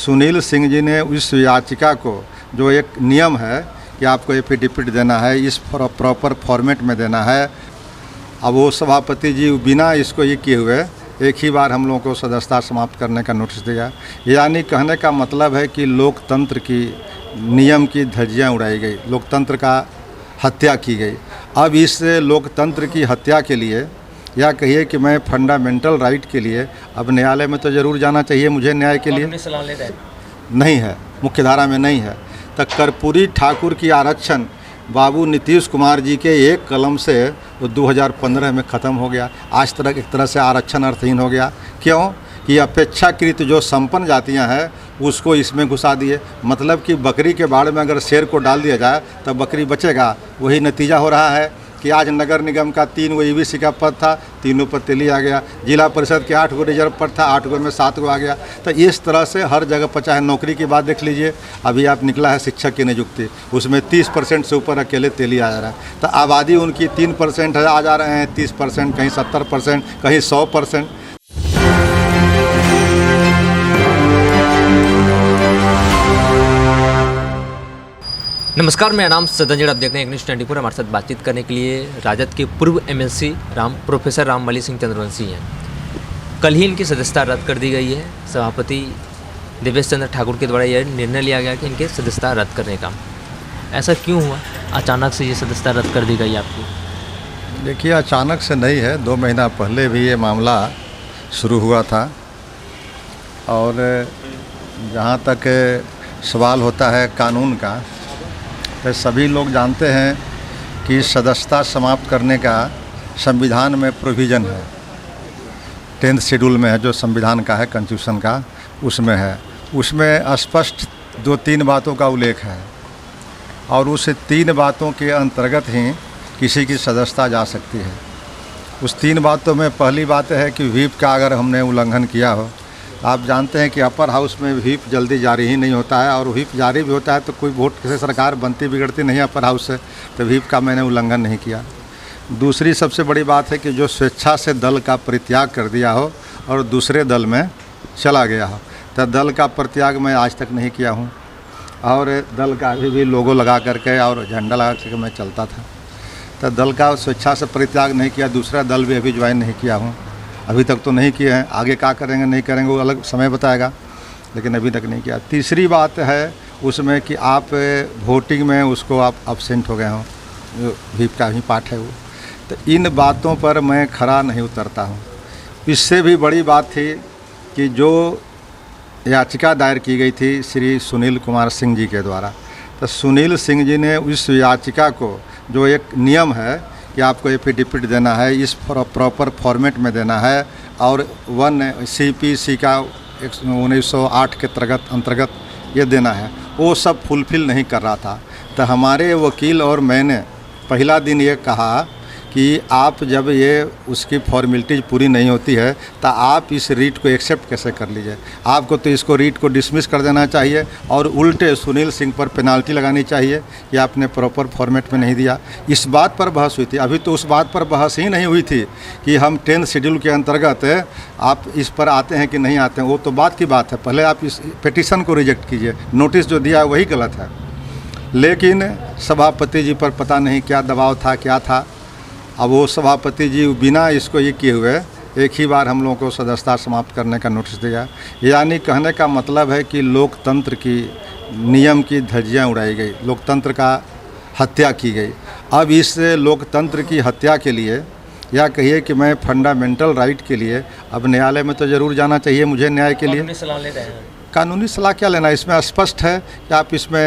सुनील सिंह जी ने उस याचिका को, जो एक नियम है कि आपको एफिडेविट देना है, इस प्रॉपर फॉर्मेट में देना है, अब वो सभापति जी बिना इसको ये किए हुए एक ही बार हम लोगों को सदस्यता समाप्त करने का नोटिस दिया। यानी कहने का मतलब है कि लोकतंत्र की नियम की धज्जियाँ उड़ाई गई, लोकतंत्र का हत्या की गई। अब इस लोकतंत्र की हत्या के लिए, या कहिए कि मैं फंडामेंटल राइट के लिए अब न्यायालय में तो ज़रूर जाना चाहिए मुझे न्याय के लिए। नहीं है, मुख्य धारा में नहीं है। तो कर्पूरी ठाकुर की आरक्षण बाबू नीतीश कुमार जी के एक कलम से वो 2015 में ख़त्म हो गया। आज तक एक तरह से आरक्षण अर्थहीन हो गया। क्यों कि अपेक्षाकृत जो संपन्न जातियां हैं उसको इसमें घुसा दिए। मतलब कि बकरी के बाड़ में अगर शेर को डाल दिया जाए तब बकरी बचेगा। वही नतीजा हो रहा है कि आज नगर निगम का 3 गो ईबीसी का पद था, तीनों पर तेली आ गया। जिला परिषद के 8 गो रिजर्व पद था, 8 गो में 7 गो आ गया। तो इस तरह से हर जगह पर, चाहे नौकरी की बात देख लीजिए, अभी आप निकला है शिक्षक की नियुक्ति, उसमें 30% से ऊपर अकेले तेली आ जा रहा है। तो आबादी उनकी 3% है, आ जा रहे हैं 30%, कहीं 70%, कहीं 100%। नमस्कार, मेरा नाम सदंजड़। आप देख रहे हैं न्यूज़ 24। हमारे साथ बातचीत करने के लिए राजद के पूर्व एमएलसी प्रोफेसर रामबली सिंह चंद्रवंशी हैं। कल ही इनकी सदस्यता रद्द कर दी गई है। सभापति देवेश चंद्र ठाकुर के द्वारा यह निर्णय लिया गया कि इनके सदस्यता रद्द करने का। ऐसा क्यों हुआ? अचानक से ये सदस्यता रद्द कर दी गई आपकी? देखिए, अचानक से नहीं है, 2 महीना पहले भी ये मामला शुरू हुआ था। और जहाँ तक सवाल होता है कानून का, तो सभी लोग जानते हैं कि सदस्यता समाप्त करने का संविधान में प्रोविज़न है। 10th शेड्यूल में है, जो संविधान का है, कॉन्स्टिट्यूशन का, उसमें है। उसमें स्पष्ट 2-3 बातों का उल्लेख है और उस 3 बातों के अंतर्गत ही किसी की सदस्यता जा सकती है। उस 3 बातों में पहली बात है कि व्हीप का अगर हमने उल्लंघन किया हो। आप जानते हैं कि अपर हाउस में व्हीप जल्दी जारी ही नहीं होता है, और व्हीप जारी भी होता है तो कोई वोट से सरकार बनती बिगड़ती नहीं है अपर हाउस से। तो व्हीप का मैंने उल्लंघन नहीं किया। दूसरी सबसे बड़ी बात है कि जो स्वेच्छा से दल का परित्याग कर दिया हो और दूसरे दल में चला गया हो, तो दल का परित्याग मैं आज तक नहीं किया हूँ। और दल का अभी भी लोगो लगा करके और झंडा लगा करके मैं चलता था। तो दल का स्वेच्छा से परित्याग नहीं किया। दूसरा दल भी अभी ज्वाइन नहीं किया हूँ, अभी तक तो नहीं किए हैं। आगे क्या करेंगे नहीं करेंगे वो अलग समय बताएगा, लेकिन अभी तक नहीं किया। तीसरी बात है उसमें कि आप वोटिंग में उसको आप अब्सेंट हो गए हो, जो व्हीप का ही पार्ट है वो। तो इन बातों पर मैं खरा नहीं उतरता हूँ। इससे भी बड़ी बात थी कि जो याचिका दायर की गई थी श्री सुनील कुमार सिंह जी के द्वारा, तो सुनील सिंह जी ने उस याचिका को, जो एक नियम है कि आपको एफिडेविट देना है, इस प्रॉपर फॉर्मेट में देना है, और 1 CPC का 1908 के अंतर्गत ये देना है, वो सब फुलफिल नहीं कर रहा था। तो हमारे वकील और मैंने पहला दिन ये कहा कि आप जब ये उसकी फॉर्मेलिटीज पूरी नहीं होती है तो आप इस रीट को एक्सेप्ट कैसे कर लीजिए। आपको तो इसको रीट को डिसमिस कर देना चाहिए और उल्टे सुनील सिंह पर पेनाल्टी लगानी चाहिए कि आपने प्रॉपर फॉर्मेट में नहीं दिया। इस बात पर बहस हुई थी। अभी तो उस बात पर बहस ही नहीं हुई थी कि हम 10th शेड्यूल के अंतर्गत आप इस पर आते हैं कि नहीं आते हैं, वो तो बात की बात है। पहले आप इस पिटीशन को रिजेक्ट कीजिए। नोटिस जो दिया है वही गलत है। लेकिन सभापति जी पर पता नहीं क्या दबाव था, क्या था। अब वो सभापति जी बिना इसको ये किए हुए एक ही बार हम लोगों को सदस्यता समाप्त करने का नोटिस दिया। यानी कहने का मतलब है कि लोकतंत्र की नियम की धज्जियाँ उड़ाई गई, लोकतंत्र का हत्या की गई। अब इस लोकतंत्र की हत्या के लिए, या कहिए कि मैं फंडामेंटल राइट के लिए अब न्यायालय में तो ज़रूर जाना चाहिए मुझे न्याय के लिए। कानूनी सलाह ले रहे हैं? कानूनी सलाह क्या लेना, इसमें स्पष्ट है कि आप इसमें,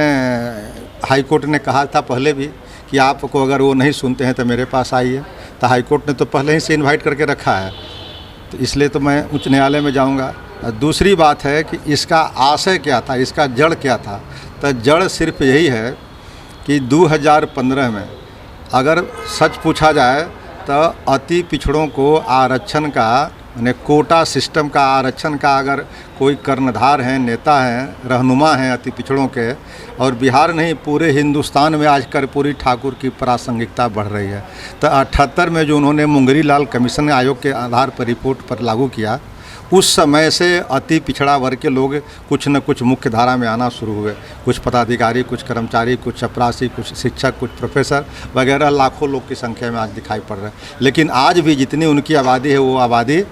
हाईकोर्ट ने कहा था पहले भी कि आपको अगर वो नहीं सुनते हैं तो मेरे पास आइए। तो हाईकोर्ट ने तो पहले ही से इनवाइट करके रखा है, तो इसलिए तो मैं उच्च न्यायालय में जाऊंगा। दूसरी बात है कि इसका आशय क्या था, इसका जड़ क्या था। तो जड़ सिर्फ यही है कि 2015 में अगर सच पूछा जाए तो अति पिछड़ों को आरक्षण का, यानी कोटा सिस्टम का आरक्षण का अगर कोई कर्णधार हैं, नेता हैं, रहनुमा हैं अति पिछड़ों के, और बिहार नहीं पूरे हिंदुस्तान में आज कर्पूरी ठाकुर की प्रासंगिकता बढ़ रही है। तो 78 में जो उन्होंने मुंगरी लाल कमीशन आयोग के आधार पर रिपोर्ट पर लागू किया, उस समय से अति पिछड़ा वर्ग के लोग कुछ न कुछ मुख्य धारा में आना शुरू हुए। कुछ पदाधिकारी, कुछ कर्मचारी, कुछ चपरासी, कुछ शिक्षक, कुछ प्रोफेसर वगैरह लाखों लोग की संख्या में आज दिखाई पड़ रहे हैं। लेकिन आज भी जितनी उनकी आबादी है वो आबादी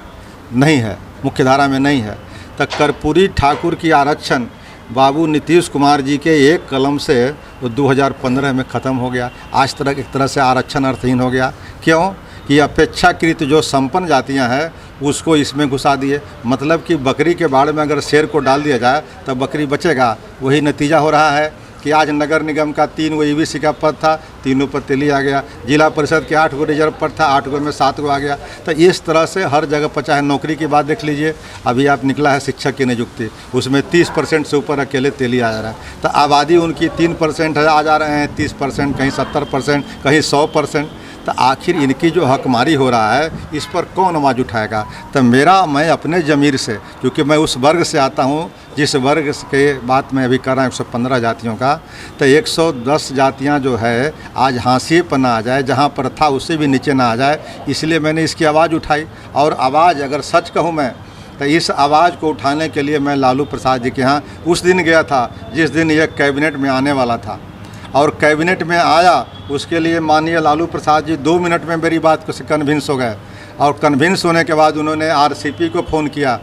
नहीं है, मुख्य धारा में नहीं है। तो कर्पूरी ठाकुर की आरक्षण बाबू नीतीश कुमार जी के एक कलम से वो 2015 में ख़त्म हो गया। आज तक एक तरह से आरक्षण अर्थहीन हो गया। क्यों कि अपेक्षाकृत जो संपन्न जातियां हैं उसको इसमें घुसा दिए। मतलब कि बकरी के बाड़ में अगर शेर को डाल दिया जाए तब बकरी बचेगा। वही नतीजा हो रहा है कि आज नगर निगम का 3 गो ईवीसी का पद था, तीनों पर तेली आ गया। जिला परिषद के 8 गो रिजर्व पद था, 8 गो में 7 गो आ गया। तो इस तरह से हर जगह पर, चाहे नौकरी की बात देख लीजिए, अभी आप निकला है शिक्षक की नियुक्ति, उसमें 30% से ऊपर अकेले तेली आ जा रहा है। तो आबादी उनकी 3% है, आ जा रहे हैं 30%, कहीं 70%, कहीं 100%। तो आखिर इनकी जो हकमारी हो रहा है इस पर कौन आवाज़ उठाएगा। तो मैं अपने ज़मीर से, क्योंकि मैं उस वर्ग से आता हूँ जिस वर्ग के बात मैं अभी कर रहा हूँ 115 जातियों का, तो 110 जातियाँ जो है आज हाशिए पर ना आ जाए, जहाँ पर था उससे भी नीचे ना आ जाए, इसलिए मैंने इसकी आवाज़ उठाई। और आवाज़ अगर सच कहूँ मैं तो इस आवाज़ को उठाने के लिए मैं लालू प्रसाद जी के यहाँ उस दिन गया था जिस दिन यह कैबिनेट में आने वाला था। और कैबिनेट में आया, उसके लिए माननीय लालू प्रसाद जी 2 मिनट में मेरी बात को से कन्विंस हो गए। और कन्विंस होने के बाद उन्होंने आरसीपी को फ़ोन किया,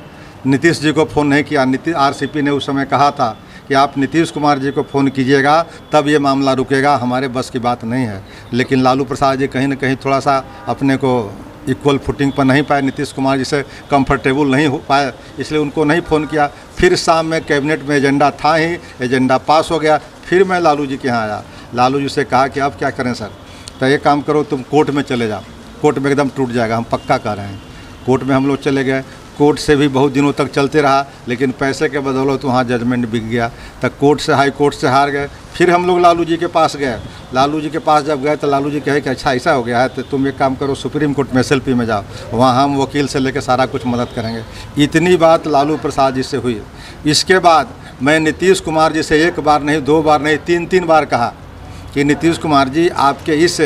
नीतीश जी को फ़ोन नहीं किया। आरसीपी ने उस समय कहा था कि आप नीतीश कुमार जी को फ़ोन कीजिएगा तब ये मामला रुकेगा, हमारे बस की बात नहीं है। लेकिन लालू प्रसाद जी कहीं ना कहीं थोड़ा सा अपने को इक्वल फुटिंग पर नहीं पाए, नीतीश कुमार जी से कंफर्टेबल नहीं हो पाए, इसलिए उनको नहीं फ़ोन किया। फिर शाम में कैबिनेट में एजेंडा था ही, एजेंडा पास हो गया। फिर मैं लालू जी के यहाँ आया, लालू जी से कहा कि अब क्या करें सर। तो एक काम करो, तुम कोर्ट में चले जाओ, कोर्ट में एकदम टूट जाएगा, हम पक्का कह रहे हैं। कोर्ट में हम लोग चले गए। कोर्ट से भी बहुत दिनों तक चलते रहा, लेकिन पैसे के बदौलत वहाँ जजमेंट बिक गया। तो कोर्ट से, हाई कोर्ट से हार गए। फिर हम लोग लालू जी के पास गए। लालू जी के पास जब गए तो लालू जी कहे कि अच्छा ऐसा हो गया है तो तुम एक काम करो, सुप्रीम कोर्ट में SLP में जाओ, वहाँ हम वकील से लेकर सारा कुछ मदद करेंगे। इतनी बात लालू प्रसाद जी से हुई। इसके बाद मैं नीतीश कुमार जी से 1 बार नहीं, 2 बार नहीं, 3 बार कहा कि नीतीश कुमार जी आपके इस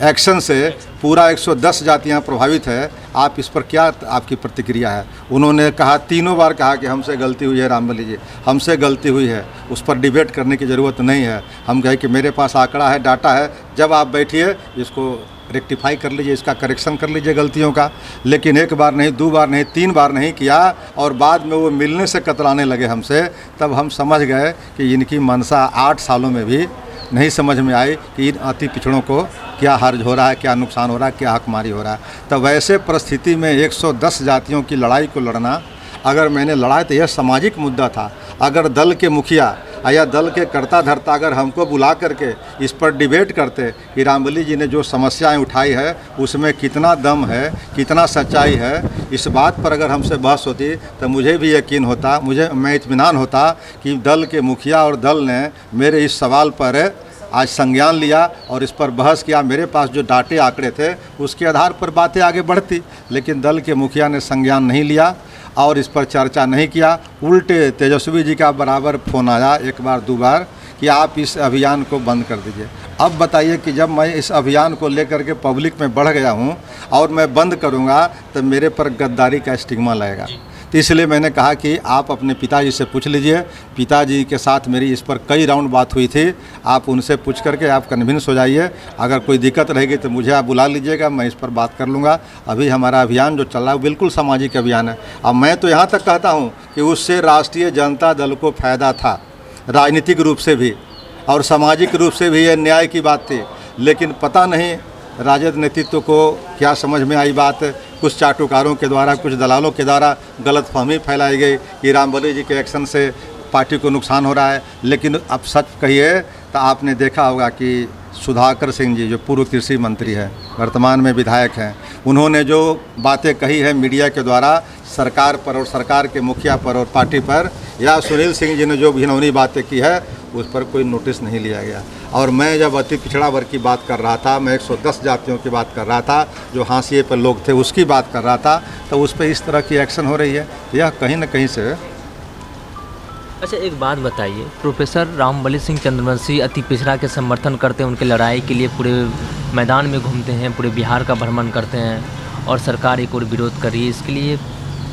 एक्शन से पूरा 110 जातियां प्रभावित है, आप इस पर क्या आपकी प्रतिक्रिया है। उन्होंने कहा, 3 बार कहा कि हमसे गलती हुई है रामबली जी, हमसे गलती हुई है, उस पर डिबेट करने की ज़रूरत नहीं है। हम कहे कि मेरे पास आंकड़ा है, डाटा है, जब आप बैठिए इसको रेक्टिफाई कर लीजिए, इसका करेक्शन कर लीजिए गलतियों का। लेकिन 1 बार नहीं, 2 बार नहीं, 3 बार नहीं किया। और बाद में वो मिलने से कतराने लगे हमसे। तब हम समझ गए कि इनकी मंशा 8 सालों में भी नहीं समझ में आई कि इन अति पिछड़ों को क्या हर्ज हो रहा है, क्या नुकसान हो रहा है, क्या हकमारी हो रहा है। तो वैसे परिस्थिति में 110 जातियों की लड़ाई को लड़ना, अगर मैंने लड़ा तो यह सामाजिक मुद्दा था। अगर दल के मुखिया या दल के कर्ता धर्ता अगर हमको बुला करके इस पर डिबेट करते कि रामबली जी ने जो समस्याएं उठाई है उसमें कितना दम है, कितना सच्चाई है, इस बात पर अगर हमसे बहस होती तो मुझे भी यकीन होता, मैं इत्मीनान होता कि दल के मुखिया और दल ने मेरे इस सवाल पर आज संज्ञान लिया और इस पर बहस किया। मेरे पास जो डाटे आंकड़े थे उसके आधार पर बातें आगे बढ़ती। लेकिन दल के मुखिया ने संज्ञान नहीं लिया और इस पर चर्चा नहीं किया। उल्टे तेजस्वी जी का बराबर फ़ोन आया 1 बार 2 बार कि आप इस अभियान को बंद कर दीजिए। अब बताइए कि जब मैं इस अभियान को लेकर के पब्लिक में बढ़ गया हूं और मैं बंद करूंगा तो मेरे पर गद्दारी का स्टिग्मा लगेगा। तो इसलिए मैंने कहा कि आप अपने पिताजी से पूछ लीजिए। पिताजी के साथ मेरी इस पर कई राउंड बात हुई थी, आप उनसे पूछ करके आप कन्विंस हो जाइए। अगर कोई दिक्कत रहेगी तो मुझे आप बुला लीजिएगा, मैं इस पर बात कर लूँगा। अभी हमारा अभियान जो चल रहा है बिल्कुल सामाजिक अभियान है। अब मैं तो यहाँ तक कहता हूँ कि उससे राष्ट्रीय जनता दल को फ़ायदा था, राजनीतिक रूप से भी और सामाजिक रूप से भी ये न्याय की बात थी। लेकिन पता नहीं राजद नेतृत्व को क्या समझ में आई बात, कुछ चाटुकारों के द्वारा, कुछ दलालों के द्वारा गलतफहमी फैलाई गई कि रामबली जी के एक्शन से पार्टी को नुकसान हो रहा है। लेकिन अब सच कहिए तो आपने देखा होगा कि सुधाकर सिंह जी जो पूर्व कृषि मंत्री हैं, वर्तमान में विधायक हैं, उन्होंने जो बातें कही है मीडिया के द्वारा सरकार पर और सरकार के मुखिया पर और पार्टी पर, या सुनील सिंह जी ने जो घिनौनी बातें की है उस पर कोई नोटिस नहीं लिया गया। और मैं जब अति पिछड़ा वर्ग की बात कर रहा था, मैं 110 जातियों की बात कर रहा था, जो हाशिए पर लोग थे उसकी बात कर रहा था, तो उस पर इस तरह की एक्शन हो रही है। यह कहीं न कहीं से। अच्छा, एक बात बताइए, प्रोफेसर रामबली सिंह चंद्रवंशी अति पिछड़ा के समर्थन करते हैं, उनके लड़ाई के लिए पूरे मैदान में घूमते हैं, पूरे बिहार का भ्रमण करते हैं और सरकार एक और विरोध कर रही है। इसके लिए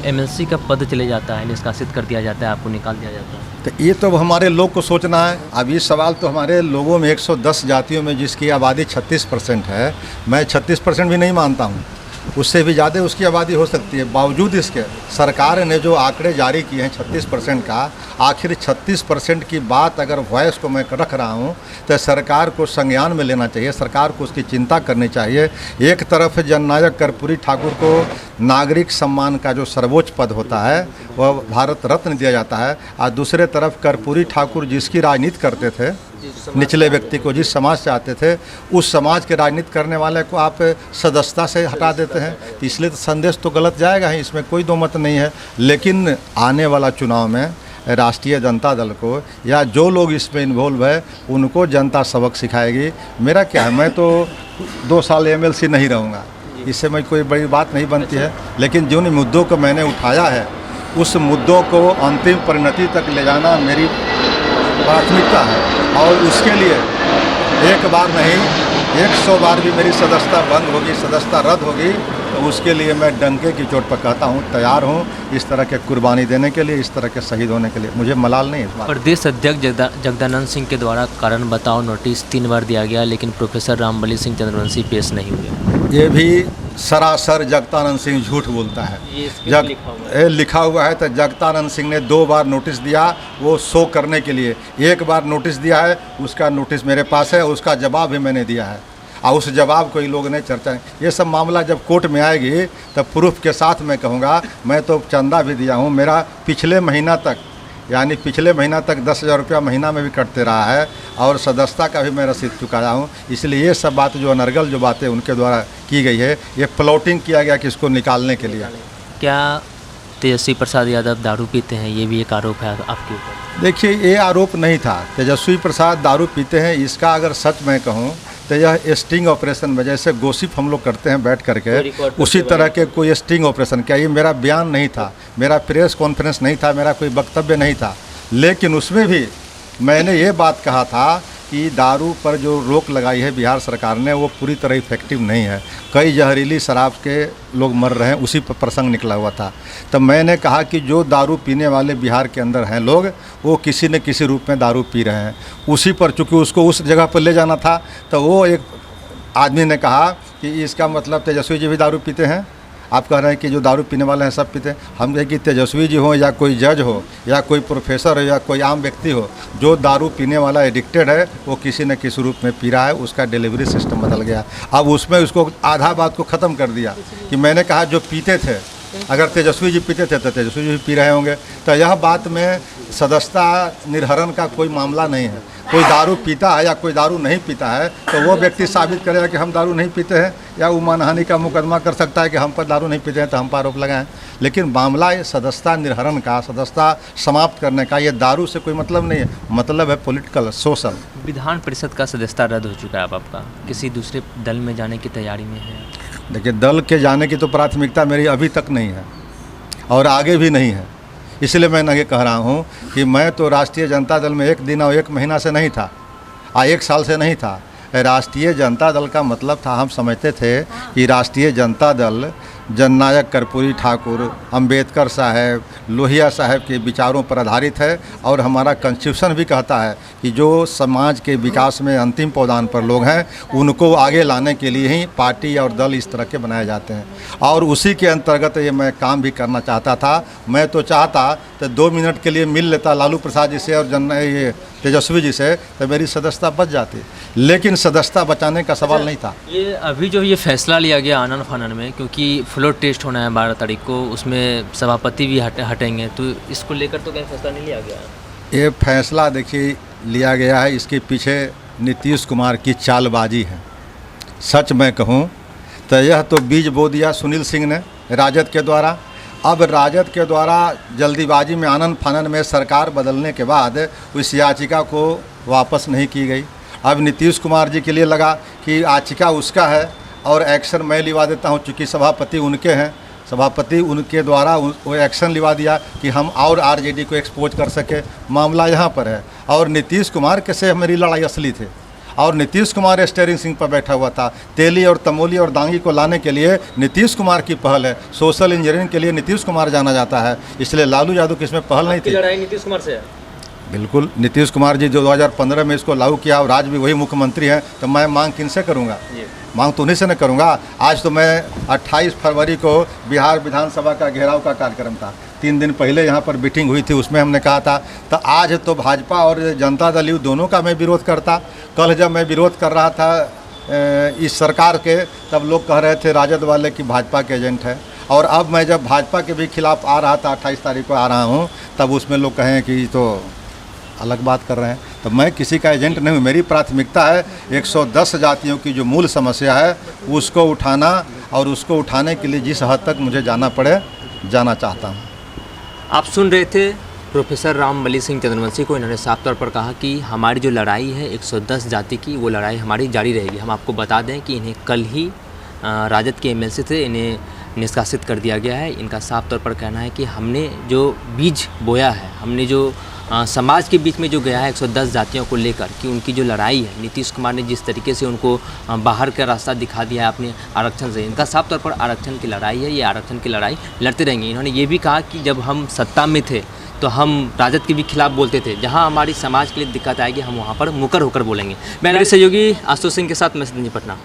एमएलसी का पद चले जाता है, निष्कासित कर दिया जाता है, आपको निकाल दिया जाता है। तो ये तो हमारे लोग को सोचना है। अब ये सवाल तो हमारे लोगों में 110 जातियों में जिसकी आबादी 36% है, मैं 36% भी नहीं मानता हूँ, उससे भी ज़्यादा उसकी आबादी हो सकती है। बावजूद इसके सरकार ने जो आंकड़े जारी किए हैं 36% का, आखिर 36% की बात अगर वॉइस को मैं रख रहा हूँ तो सरकार को संज्ञान में लेना चाहिए, सरकार को उसकी चिंता करनी चाहिए। एक तरफ जननायक कर्पूरी ठाकुर को नागरिक सम्मान का जो सर्वोच्च पद होता है वह भारत रत्न दिया जाता है, और दूसरे तरफ कर्पूरी ठाकुर जिसकी राजनीति करते थे, निचले व्यक्ति को जिस समाज से आते थे, उस समाज के राजनीति करने वाले को आप सदस्यता से हटा देते हैं, तो इसलिए तो संदेश तो गलत जाएगा ही, इसमें कोई दो मत नहीं है। लेकिन आने वाला चुनाव में राष्ट्रीय जनता दल को या जो लोग इसमें इन्वॉल्व है उनको जनता सबक सिखाएगी। मेरा क्या है, मैं तो 2 साल एमएलसी नहीं रहूँगा, इससे मैं कोई बड़ी बात नहीं बनती है, लेकिन जिन मुद्दों को मैंने उठाया है उस मुद्दों को अंतिम परिणति तक ले जाना मेरी प्राथमिकता है, और उसके लिए एक बार नहीं 100 बार भी मेरी सदस्यता बंद होगी, सदस्यता रद्द होगी, तो उसके लिए मैं डंके की चोट पर कहता हूँ तैयार हूँ इस तरह के कुर्बानी देने के लिए, इस तरह के शहीद होने के लिए। मुझे मलाल नहीं है। प्रदेश अध्यक्ष जगदानंद सिंह के द्वारा कारण बताओ नोटिस 3 बार दिया गया, लेकिन प्रोफेसर रामबली सिंह चंद्रवंशी पेश नहीं हुए। ये भी सरासर जगदानंद सिंह झूठ बोलता है। लिखा हुआ है तो जगदानंद सिंह ने 2 बार नोटिस दिया, वो शो करने के लिए। 1 बार नोटिस दिया है, उसका नोटिस मेरे पास है, उसका जवाब भी मैंने दिया है, और उस जवाब को ही लोग ने चर्चा। ये सब मामला जब कोर्ट में आएगी तब प्रूफ के साथ मैं कहूँगा। मैं तो चंदा भी दिया हूँ, मेरा पिछले महीना तक 10,000 रुपया महीना में भी कटते रहा है, और सदस्यता का भी मैं रसीद चुकाया हूँ। इसलिए ये सब बात जो अनर्गल जो बातें उनके द्वारा की गई है, ये प्लॉटिंग किया गया कि इसको निकालने के लिए। क्या तेजस्वी प्रसाद यादव दारू पीते हैं, ये भी एक आरोप है आपके ऊपर? देखिए, ये आरोप नहीं था तेजस्वी प्रसाद दारू पीते हैं, इसका अगर सच मैं कहूँ तो यह स्टिंग ऑपरेशन में, जैसे गोसिप हम लोग करते हैं बैठ करके, उसी तरह के कोई स्टिंग ऑपरेशन। क्या ये मेरा बयान नहीं था, मेरा प्रेस कॉन्फ्रेंस नहीं था, मेरा कोई वक्तव्य नहीं था, लेकिन उसमें भी मैंने ये बात कहा था कि दारू पर जो रोक लगाई है बिहार सरकार ने वो पूरी तरह इफेक्टिव नहीं है। कई जहरीली शराब के लोग मर रहे हैं, उसी पर प्रसंग निकला हुआ था। तब मैंने कहा कि जो दारू पीने वाले बिहार के अंदर हैं लोग, वो किसी न किसी रूप में दारू पी रहे हैं। उसी पर चूँकि उसको उस जगह पर ले जाना था, तो वो एक आदमी ने कहा कि इसका मतलब तेजस्वी जी भी दारू पीते हैं। आप कह रहे हैं कि जो दारू पीने वाले हैं सब पीते हैं। हम कहें कि तेजस्वी जी हो या कोई जज हो या कोई प्रोफेसर हो या कोई आम व्यक्ति हो, जो दारू पीने वाला एडिक्टेड है वो किसी न किसी रूप में पी रहा है, उसका डिलीवरी सिस्टम बदल गया। अब उसमें उसको आधा बात को ख़त्म कर दिया कि मैंने कहा जो पीते थे, अगर तेजस्वी जी पीते थे तो तेजस्वी जी भी पी रहे होंगे। तो यह बात में सदस्यता निर्हरण का कोई मामला नहीं है। कोई दारू पीता है या कोई दारू नहीं पीता है तो वो व्यक्ति साबित करेगा कि हम दारू नहीं पीते हैं, या वो मानहानि का मुकदमा कर सकता है कि हम पर दारू नहीं पीते हैं तो हम पर आरोप लगाएं। लेकिन मामला ये सदस्यता निर्हरण का, सदस्यता समाप्त करने का, ये दारू से कोई मतलब नहीं है। मतलब है पॉलिटिकल, सोशल। विधान परिषद का सदस्यता रद्द हो चुका है अब आपका, किसी दूसरे दल में जाने की तैयारी में है? देखिए, दल के जाने की तो प्राथमिकता मेरी अभी तक नहीं है और आगे भी नहीं है। इसलिए मैं ये कह रहा हूँ कि मैं तो राष्ट्रीय जनता दल में 1 दिन और 1 महीना से नहीं था, 1 साल से नहीं था। राष्ट्रीय जनता दल का मतलब था, हम समझते थे कि राष्ट्रीय जनता दल जननायक कर्पूरी ठाकुर, अंबेडकर साहब, लोहिया साहब के विचारों पर आधारित है, और हमारा कॉन्स्टिट्यूशन भी कहता है कि जो समाज के विकास में अंतिम पायदान पर लोग हैं उनको आगे लाने के लिए ही पार्टी और दल इस तरह के बनाए जाते हैं, और उसी के अंतर्गत ये मैं काम भी करना चाहता था। मैं तो चाहता तो 2 मिनट के लिए मिल लेता लालू प्रसाद जी से और ये तेजस्वी जी से, तो मेरी सदस्यता बच जाती, लेकिन सदस्यता बचाने का सवाल नहीं था। ये अभी जो ये फैसला लिया गया आनन फानन में, क्योंकि फ्लोर टेस्ट होना है 12 तारीख को, उसमें सभापति भी हटेंगे, तो इसको लेकर तो क्या फैसला नहीं लिया गया? ये फैसला देखिए लिया गया है, इसके पीछे नीतीश कुमार की चालबाजी है। सच मैं कहूँ तो यह तो बीज बो दिया सुनील सिंह ने राजद के द्वारा। अब राजद के द्वारा जल्दीबाजी में, आनन फानन में सरकार बदलने के बाद उस याचिका को वापस नहीं की गई। अब नीतीश कुमार जी के लिए लगा कि याचिका उसका है और एक्शन मैं लिवा देता हूं, चूँकि सभापति उनके हैं, सभापति उनके द्वारा वो एक्शन लिवा दिया कि हम और आरजेडी को एक्सपोज कर सके। मामला यहाँ पर है, और नीतीश कुमार के से मेरी लड़ाई असली थे। और नीतीश कुमार स्टीयरिंग सीट पर बैठा हुआ था। तेली और तमोली और दांगी को लाने के लिए नीतीश कुमार की पहल है। सोशल इंजीनियरिंग के लिए नीतीश कुमार जाना जाता है, इसलिए लालू यादव की इसमें पहल नहीं थी। लड़ाई नीतीश कुमार से है? बिल्कुल, नीतीश कुमार जी जो 2015 में इसको लागू किया और आज भी वही मुख्यमंत्री हैं, तो मैं मांग किनसे करूंगा? मांग तो उन्हीं से न करूंगा। आज तो मैं 28 फरवरी को बिहार विधानसभा का घेराव का कार्यक्रम था, 3 दिन पहले यहाँ पर मीटिंग हुई थी, उसमें हमने कहा था। तो आज तो भाजपा और जनता दल यू दोनों का मैं विरोध करता। कल जब मैं विरोध कर रहा था इस सरकार के, तब लोग कह रहे थे राजद वाले कि भाजपा के एजेंट है, और अब मैं जब भाजपा के भी खिलाफ आ रहा था, 28 तारीख को आ रहा हूँ, तब उसमें लोग कहें कि तो अलग बात कर रहे हैं। तो मैं किसी का एजेंट नहीं हूँ। मेरी प्राथमिकता है 110 जातियों की जो मूल समस्या है उसको उठाना, और उसको उठाने के लिए जिस हद तक मुझे जाना पड़े जाना चाहता हूँ। आप सुन रहे थे प्रोफेसर रामबली सिंह चंद्रवंशी को। इन्होंने साफ तौर पर कहा कि हमारी जो लड़ाई है 110 जाति की, वो लड़ाई हमारी जारी रहेगी। हम आपको बता दें कि इन्हें कल ही राजद के एमएलसी थे, इन्हें निष्कासित कर दिया गया है। इनका साफ तौर पर कहना है कि हमने जो बीज बोया है, हमने जो समाज के बीच में जो गया है 110 जातियों को लेकर, कि उनकी जो लड़ाई है, नीतीश कुमार ने जिस तरीके से उनको बाहर का रास्ता दिखा दिया है अपने आरक्षण से, इनका साफ तौर पर आरक्षण की लड़ाई है। ये आरक्षण की लड़ाई लड़ते रहेंगे। इन्होंने ये भी कहा कि जब हम सत्ता में थे तो हम राजद के भी खिलाफ बोलते थे, जहां हमारी समाज के लिए दिक्कत आएगी हम वहां पर मुकर होकर बोलेंगे। मैं मेरे सहयोगी आशुतोष सिंह के साथ मैं सदन पटना।